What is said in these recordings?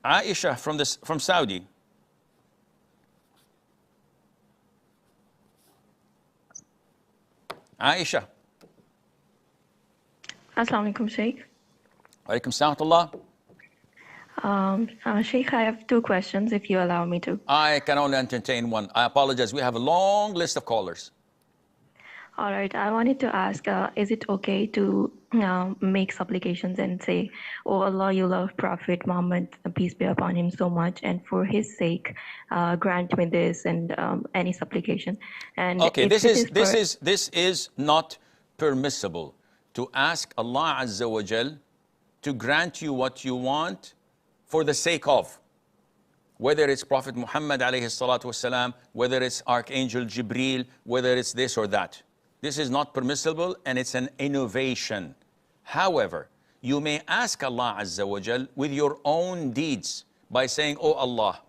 Aisha from Saudi. Aisha. Assalamu alaikum, Sheikh. Alaikum salam. Sheikh, I have two questions, if you allow me to. I can only entertain one. I apologize. We have a long list of callers. All right. I wanted to ask, is it okay to make supplications and say, "Oh Allah, you love Prophet Muhammad, peace be upon him, so much, and for his sake, grant me this," and any supplication? And okay, this is not permissible to ask Allah Azza wa Jal to grant you what you want for the sake of, whether it's Prophet Muhammad alayhi salatu wasalam, whether it's Archangel Jibreel, whether it's this or that. This is not permissible and it's an innovation. However, you may ask Allah Azza wa Jal with your own deeds by saying, "Oh Allah,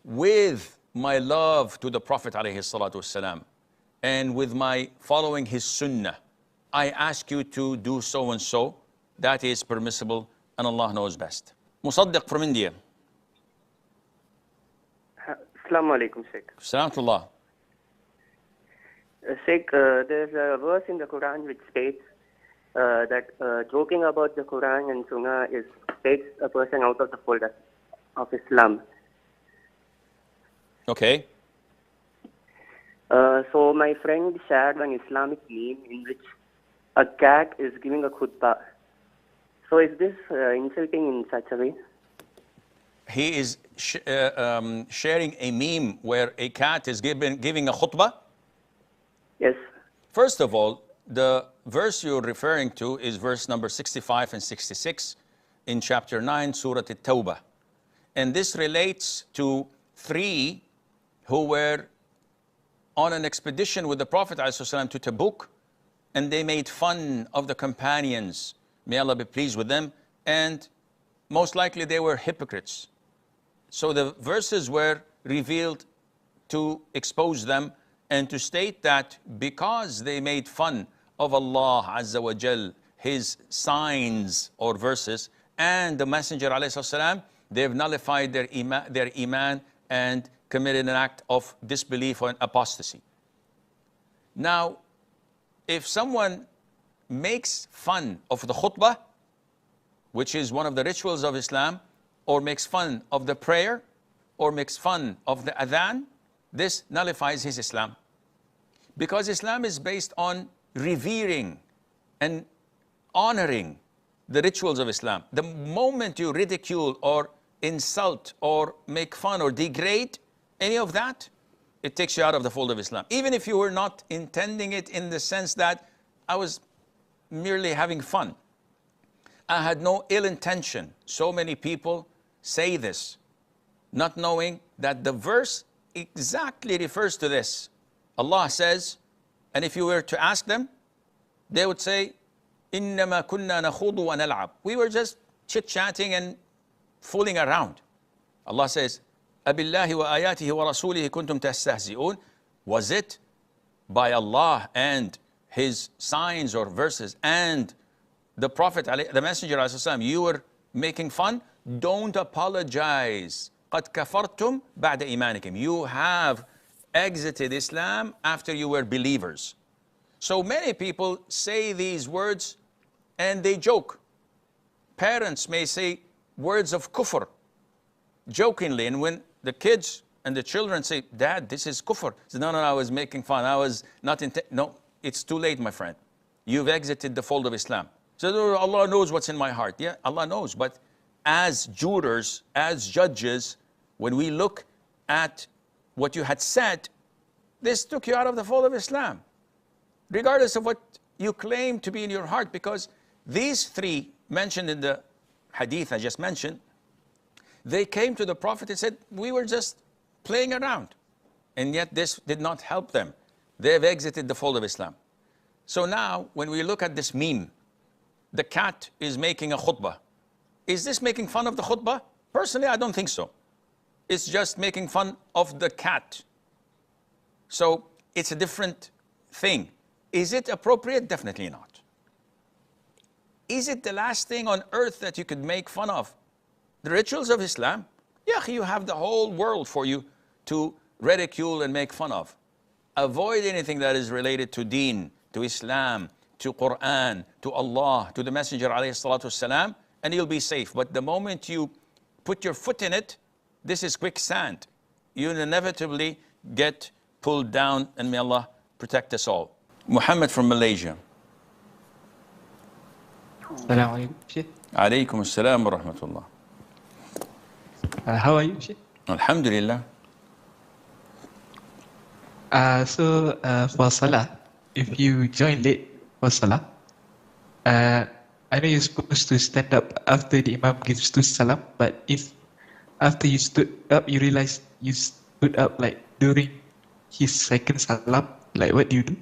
with my love to the Prophet alayhi salatu wasalam and with my following his sunnah, I ask you to do so and so." That is permissible and Allah knows best. Musaddiq from India. Assalamu alaikum, Sheikh. Salamullah. Sheikh, there's a verse in the Quran which states that joking about the Quran and Sunnah takes a person out of the fold of Islam. Okay. So my friend shared an Islamic meme in which a cat is giving a khutbah. So is this insulting in such a way? He is sharing a meme where a cat is giving a khutbah? Yes. First of all, the verse you're referring to is verse number 65 and 66 in chapter 9, Surah At-Tawbah. And this relates to three who were on an expedition with the Prophet ﷺ to Tabuk, and they made fun of the companions. May Allah be pleased with them. And most likely they were hypocrites. So the verses were revealed to expose them and to state that because they made fun of Allah Azza wa Jal, his signs or verses, and the Messenger ﷺ, they've nullified their iman and committed an act of disbelief or apostasy. Now, if someone makes fun of the khutbah, which is one of the rituals of Islam, or makes fun of the prayer, or makes fun of the adhan, this nullifies his Islam. Because Islam is based on revering and honoring the rituals of Islam. The moment you ridicule or insult or make fun or degrade any of that, it takes you out of the fold of Islam. Even if you were not intending it in the sense that I was merely having fun. I had no ill intention. So many people say this, not knowing that the verse exactly refers to this. Allah says, and if you were to ask them, they would say, إِنَّمَا كُنَّا نَخُوضُ وَنَلْعَبُ. We were just chit-chatting and fooling around. Allah says, أَبِاللَّهِ وَآيَاتِهِ وَرَسُولِهِ كُنْتُمْ تَسْتَهْزِئُونَ. Was it by Allah and his signs or verses and the Prophet, the Messenger ﷺ, you were making fun? Don't apologize. قَدْ كَفَرْتُمْ بَعْدَ إِيمَانِكُمْ. You have exited Islam after you were believers. So many people say these words and they joke. Parents may say words of kufr jokingly, and when the kids and the children say, "Dad, this is kufr," say, no, I was making fun. I was not no, it's too late, my friend. You've exited the fold of Islam. So oh, Allah knows what's in my heart. Yeah, Allah knows. But as jurors, as judges, when we look at what you had said, this took you out of the fold of Islam, regardless of what you claim to be in your heart, because these three mentioned in the hadith I just mentioned, they came to the Prophet and said, we were just playing around. And yet this did not help them. They've exited the fold of Islam. So now, when we look at this meme, the cat is making a khutbah. Is this making fun of the khutbah? Personally, I don't think so. It's just making fun of the cat. So it's a different thing. Is it appropriate? Definitely not. Is it the last thing on earth that you could make fun of? The rituals of Islam, yeah, you have the whole world for you to ridicule and make fun of. Avoid anything that is related to deen, to Islam, to Quran, to Allah, to the Messenger alayhi salatu wasalam, and you'll be safe. But the moment you put your foot in it, this is quicksand. You'll inevitably get pulled down, and may Allah protect us all. Muhammad from Malaysia. Assalamu alaikum, Sheikh. Alaykum assalam wa rahmatullah. How are you, Sheikh? Alhamdulillah. So for salah, if you join late for salah, I know you're supposed to stand up after the Imam gives two salam, but if after you stood up, you realize you stood up like during his second salam, like what do you do?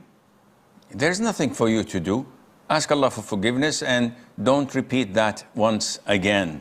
There's nothing for you to do. Ask Allah for forgiveness and don't repeat that once again.